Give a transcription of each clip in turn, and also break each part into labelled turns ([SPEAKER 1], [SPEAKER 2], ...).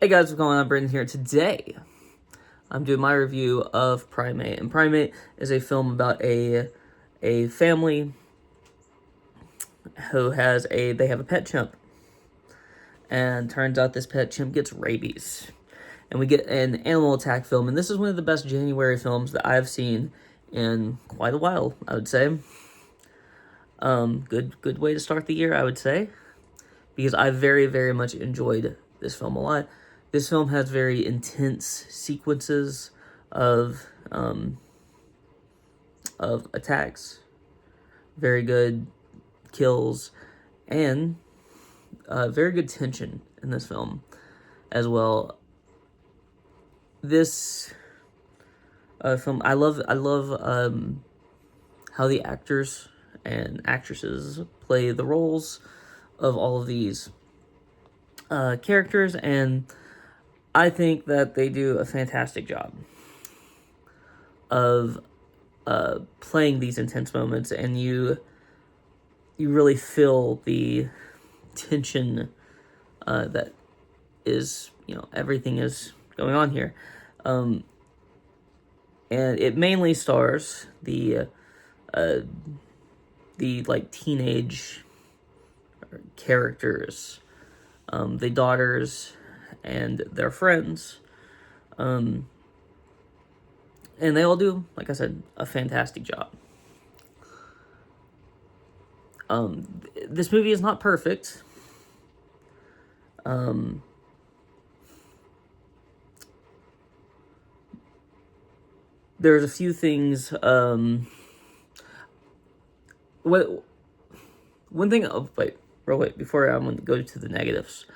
[SPEAKER 1] Hey guys, what's going on? Brendan here. Today, I'm doing my review of Primate. And Primate is a film about a family who they have a pet chimp. And turns out this pet chimp gets rabies. And we get an animal attack film. And this is one of the best January films that I've seen in quite a while, I would say. Good way to start the year, I would say. Because I very, very much enjoyed this film a lot. This film has very intense sequences of attacks, very good kills, and very good tension in this film as well. This film, I love how the actors and actresses play the roles of all of these characters, and I think that they do a fantastic job of playing these intense moments, and you really feel the tension that is, everything is going on here. And it mainly stars the like teenage characters, the daughters and their friends, and they all do, like I said, a fantastic job. This movie is not perfect. There's a few things. One thing. Oh, wait, before I'm going to go to the negatives.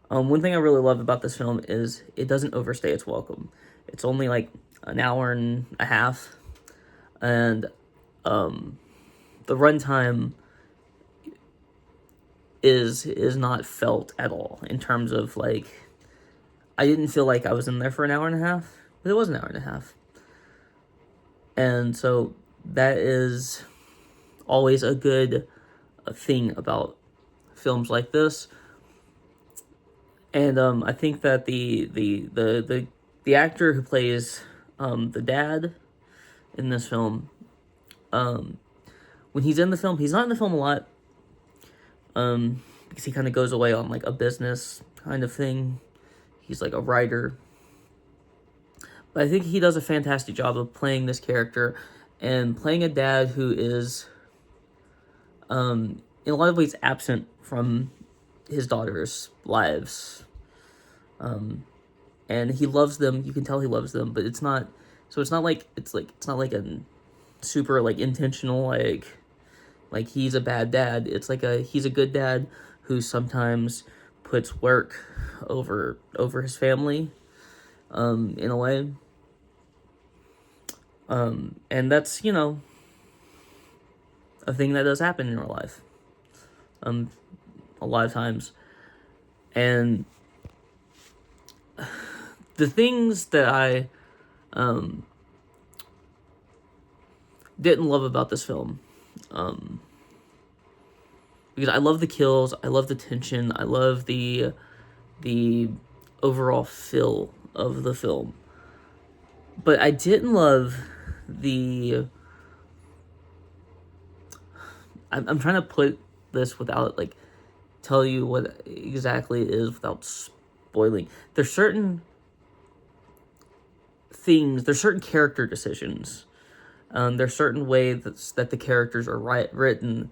[SPEAKER 1] One thing I really love about this film is it doesn't overstay its welcome. It's only like an hour and a half, and the runtime is not felt at all in terms of, like, I didn't feel like I was in there for an hour and a half, but it was an hour and a half. And so that is always a good thing about films like this. And I think that the actor who plays the dad in this film, when he's in the film, he's not in the film a lot, because he kind of goes away on like a business kind of thing. He's like a writer. But I think he does a fantastic job of playing this character and playing a dad who is, in a lot of ways, absent from his daughters' lives. And he loves them. You can tell he loves them, but it's not like a super like intentional like he's a bad dad. It's like he's a good dad who sometimes puts work over his family, in a way. And that's, a thing that does happen in real life, a lot of times. And the things that I didn't love about this film, because I love the kills, I love the tension, I love the overall feel of the film, but I didn't love I'm trying to put this without like tell you what exactly it is without spoiling. There's certain things, there's certain character decisions, there's certain ways that the characters are written,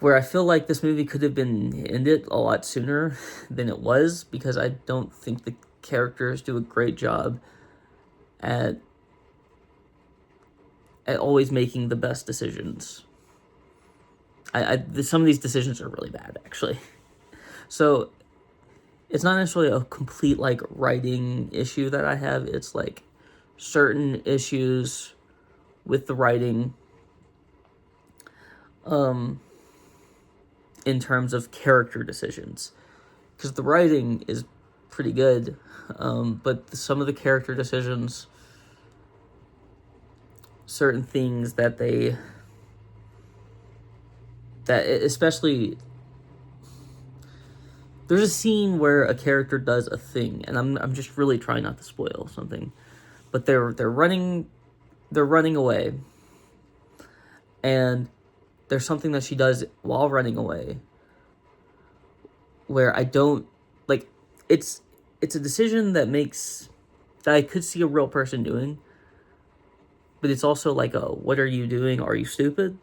[SPEAKER 1] where I feel like this movie could have been ended a lot sooner than it was, because I don't think the characters do a great job at always making the best decisions. Some of these decisions are really bad, actually. So it's not necessarily a complete like writing issue that I have. It's like certain issues with the writing, in terms of character decisions, because the writing is pretty good, but some of the character decisions, certain things that especially there's a scene where a character does a thing, and I'm just really trying not to spoil something, but they're running away, and there's something that she does while running away where I don't like. It's a decision that I could see a real person doing, but it's also like a, what are you doing? Are you stupid?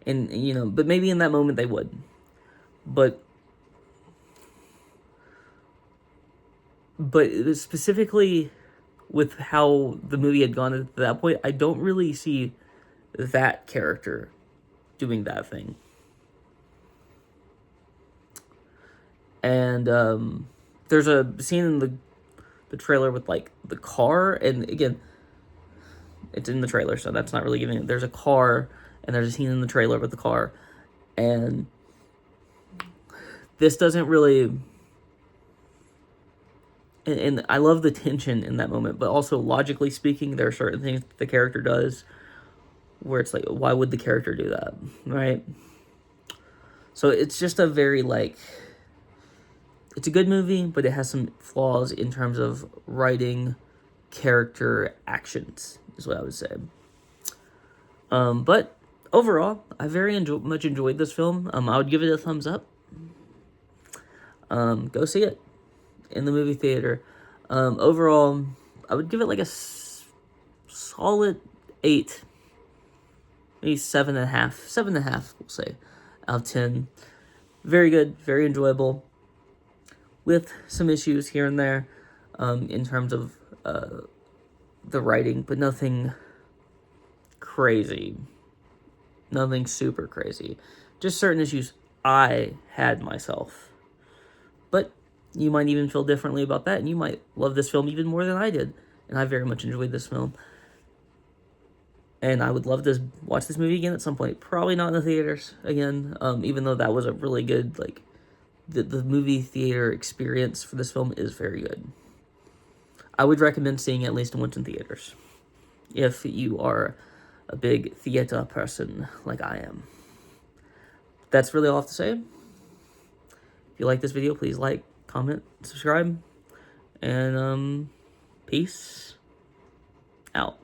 [SPEAKER 1] And but maybe in that moment they would, but specifically with how the movie had gone at that point, I don't really see that character doing that thing. And there's a scene in the trailer with like the car, and again, it's in the trailer, so that's not really giving it. There's a car, and there's a scene in the trailer with the car, and this doesn't really. And I love the tension in that moment, but also logically speaking, there are certain things the character does where it's like, why would the character do that, right? So it's just a very like, it's a good movie, but it has some flaws in terms of writing, character, actions, is what I would say. But overall, I very much enjoyed this film. I would give it a thumbs up. Go see it in the movie theater. Overall, I would give it like a solid 8, maybe 7.5, we'll say, out of 10. Very good, very enjoyable, with some issues here and there, in terms of the writing, but nothing crazy, nothing super crazy, just certain issues I had myself. But you might even feel differently about that, and you might love this film even more than I did, and I very much enjoyed this film. And I would love to watch this movie again at some point. Probably not in the theaters again, even though that was a really good, like, the movie theater experience for this film is very good. I would recommend seeing it at least once in theaters, if you are a big theater person like I am. That's really all I have to say. If you like this video, please like, comment, subscribe, and peace out.